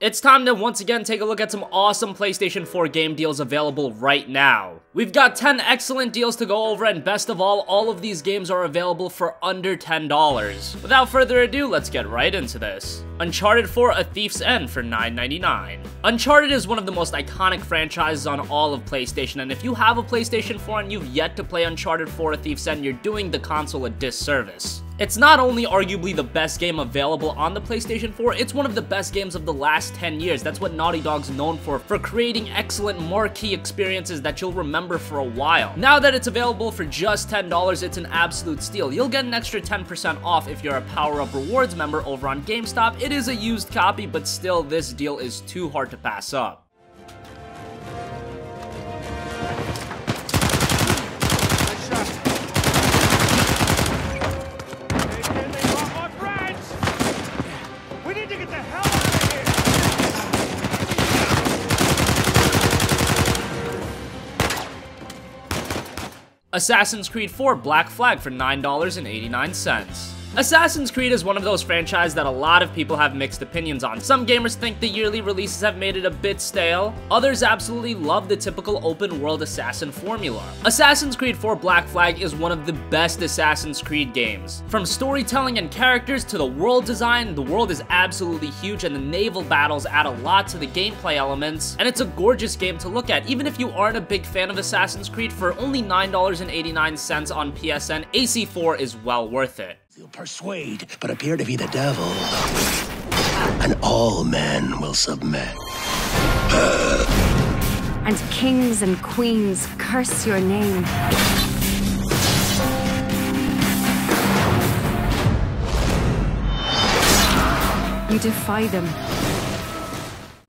It's time to once again take a look at some awesome PlayStation 4 game deals available right now. We've got 10 excellent deals to go over, and best of all of these games are available for under $10. Without further ado, let's get right into this. Uncharted 4: A Thieves End for $9.99. Uncharted is one of the most iconic franchises on all of PlayStation, and if you have a PlayStation 4 and you've yet to play Uncharted 4: A Thieves End, you're doing the console a disservice. It's not only arguably the best game available on the PlayStation 4, it's one of the best games of the last 10 years. That's what Naughty Dog's known for creating excellent marquee experiences that you'll remember for a while. Now that it's available for just $10, it's an absolute steal. You'll get an extra 10% off if you're a PowerUp Rewards member over on GameStop. It is a used copy, but still, this deal is too hard to pass up. Assassin's Creed 4 Black Flag for $9.89. Assassin's Creed is one of those franchises that a lot of people have mixed opinions on. Some gamers think the yearly releases have made it a bit stale. Others absolutely love the typical open world assassin formula. Assassin's Creed 4 Black Flag is one of the best Assassin's Creed games. From storytelling and characters to the world design, the world is absolutely huge and the naval battles add a lot to the gameplay elements, and it's a gorgeous game to look at. Even if you aren't a big fan of Assassin's Creed, for only $9.89 on PSN, AC4 is well worth it. You'll persuade, but appear to be the devil, and all men will submit. And kings and queens curse your name. You defy them.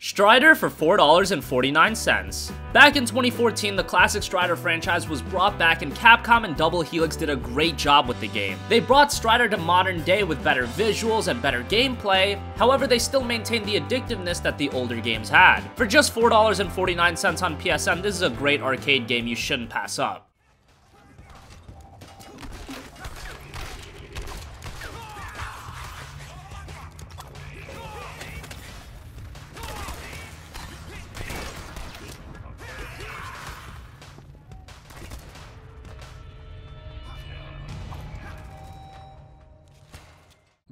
Strider for $4.49. Back in 2014, the classic Strider franchise was brought back, and Capcom and Double Helix did a great job with the game. They brought Strider to modern day with better visuals and better gameplay. However, they still maintained the addictiveness that the older games had. For just $4.49 on PSN, this is a great arcade game you shouldn't pass up.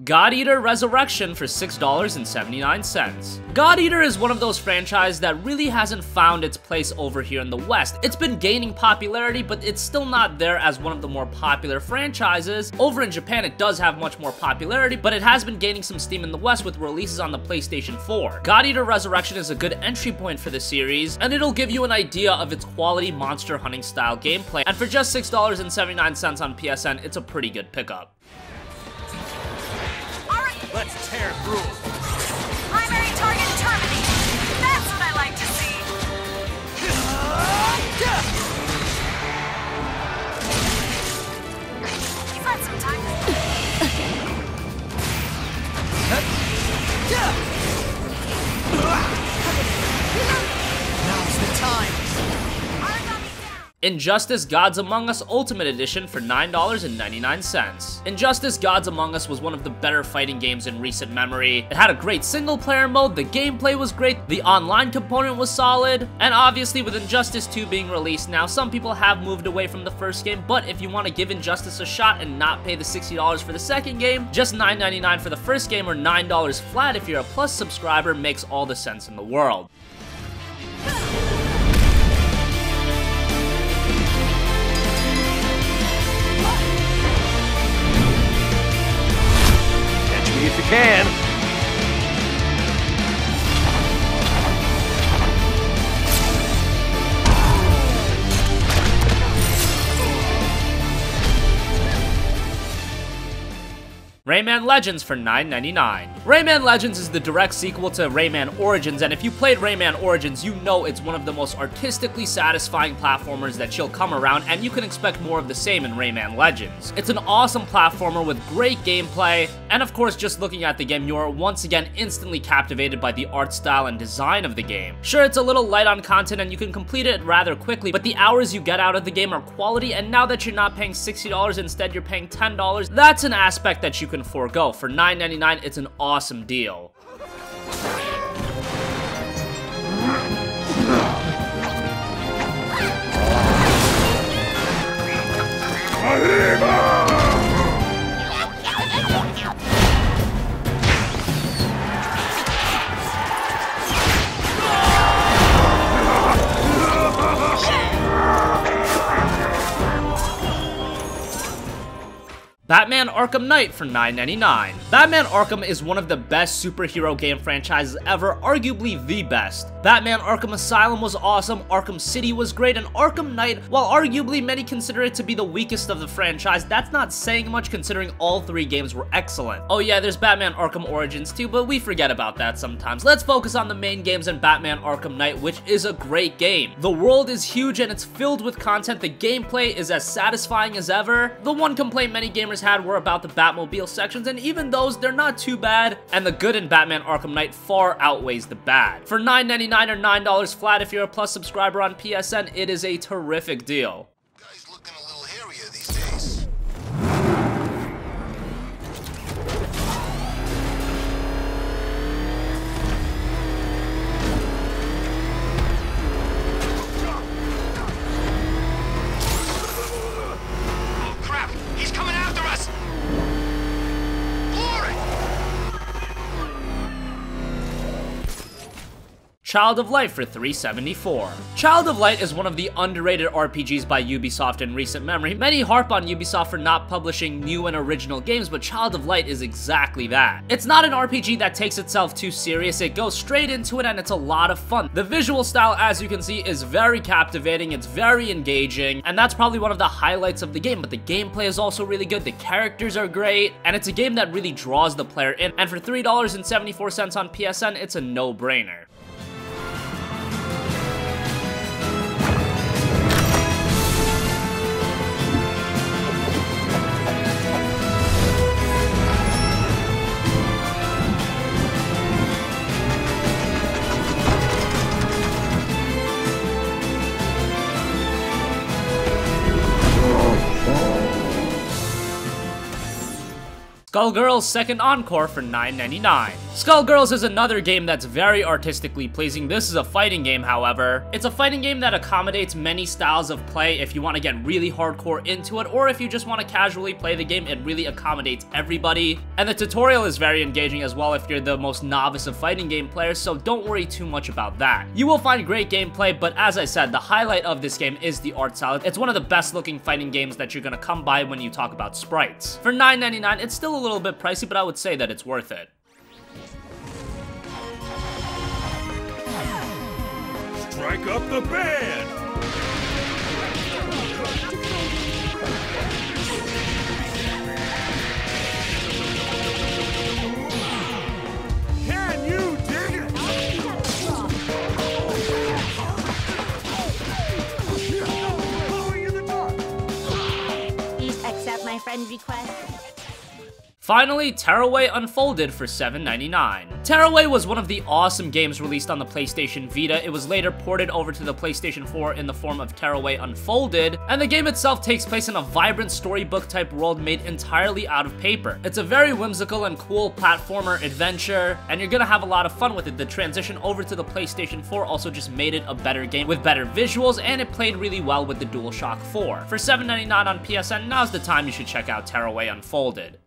God Eater Resurrection for $6.79. God Eater is one of those franchises that really hasn't found its place over here in the West. It's been gaining popularity, but it's still not there as one of the more popular franchises. Over in Japan, it does have much more popularity, but it has been gaining some steam in the West with releases on the PlayStation 4. God Eater Resurrection is a good entry point for the series, and it'll give you an idea of its quality monster hunting style gameplay. And for just $6.79 on PSN, it's a pretty good pickup. Let's tear through them. Primary target terminated. That's what I like to see. You've had some time. Now's the time. Injustice Gods Among Us Ultimate Edition for $9.99. Injustice Gods Among Us was one of the better fighting games in recent memory. It had a great single-player mode, the gameplay was great, the online component was solid, and obviously with Injustice 2 being released now, some people have moved away from the first game, but if you want to give Injustice a shot and not pay the $60 for the second game, just $9.99 for the first game or $9 flat if you're a Plus subscriber makes all the sense in the world. If you can. Rayman Legends for $9.99. Rayman Legends is the direct sequel to Rayman Origins, and if you played Rayman Origins, you know it's one of the most artistically satisfying platformers that you'll come around, and you can expect more of the same in Rayman Legends. It's an awesome platformer with great gameplay, and of course, just looking at the game, you are once again instantly captivated by the art style and design of the game. Sure, it's a little light on content and you can complete it rather quickly, but the hours you get out of the game are quality, and now that you're not paying $60, instead you're paying $10, that's an aspect that you can forego. For $9.99, it's an awesome deal. Batman Arkham Knight for $9.99. Batman Arkham is one of the best superhero game franchises ever, arguably the best. Batman Arkham Asylum was awesome, Arkham City was great, and Arkham Knight, while arguably many consider it to be the weakest of the franchise, that's not saying much considering all three games were excellent. Oh yeah, there's Batman Arkham Origins too, but we forget about that sometimes. Let's focus on the main games in Batman Arkham Knight, which is a great game. The world is huge and it's filled with content, the gameplay is as satisfying as ever. The one complaint many gamers had were about the Batmobile sections, and even those, they're not too bad, and the good in Batman Arkham Knight far outweighs the bad. For $9.99 or $9 flat if you're a Plus subscriber on PSN, it is a terrific deal. Guy's looking a little hairier these days. Oh crap! He's coming after us! Glory! Child of Light for $3.74. Child of Light is one of the underrated RPGs by Ubisoft in recent memory. Many harp on Ubisoft for not publishing new and original games, but Child of Light is exactly that. It's not an RPG that takes itself too serious, it goes straight into it and it's a lot of fun. The visual style, as you can see, is very captivating, it's very engaging, and that's probably one of the highlights of the game, but the gameplay is also really good, the characters are great, and it's a game that really draws the player in, and for $3.74 on PSN, it's a no-brainer. Skullgirls Second Encore for $9.99. Skullgirls is another game that's very artistically pleasing. This is a fighting game, however. It's a fighting game that accommodates many styles of play if you want to get really hardcore into it, or if you just want to casually play the game, it really accommodates everybody. And the tutorial is very engaging as well if you're the most novice of fighting game players, so don't worry too much about that. You will find great gameplay, but as I said, the highlight of this game is the art style. It's one of the best looking fighting games that you're gonna come by when you talk about sprites. For $9.99, it's still a little bit pricey, but I would say that it's worth it. Strike up the band! Can you dig it? Glowing in the dark! Please accept my friend request. Finally, Tearaway Unfolded for $7.99. Tearaway was one of the awesome games released on the PlayStation Vita. It was later ported over to the PlayStation 4 in the form of Tearaway Unfolded, and the game itself takes place in a vibrant storybook-type world made entirely out of paper. It's a very whimsical and cool platformer adventure, and you're gonna have a lot of fun with it. The transition over to the PlayStation 4 also just made it a better game with better visuals, and it played really well with the DualShock 4. For $7.99 on PSN, now's the time you should check out Tearaway Unfolded.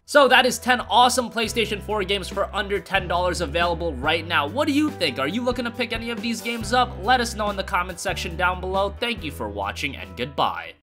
So that is 10 awesome PlayStation 4 games for under $10 available right now. What do you think? Are you looking to pick any of these games up? Let us know in the comment section down below. Thank you for watching and goodbye.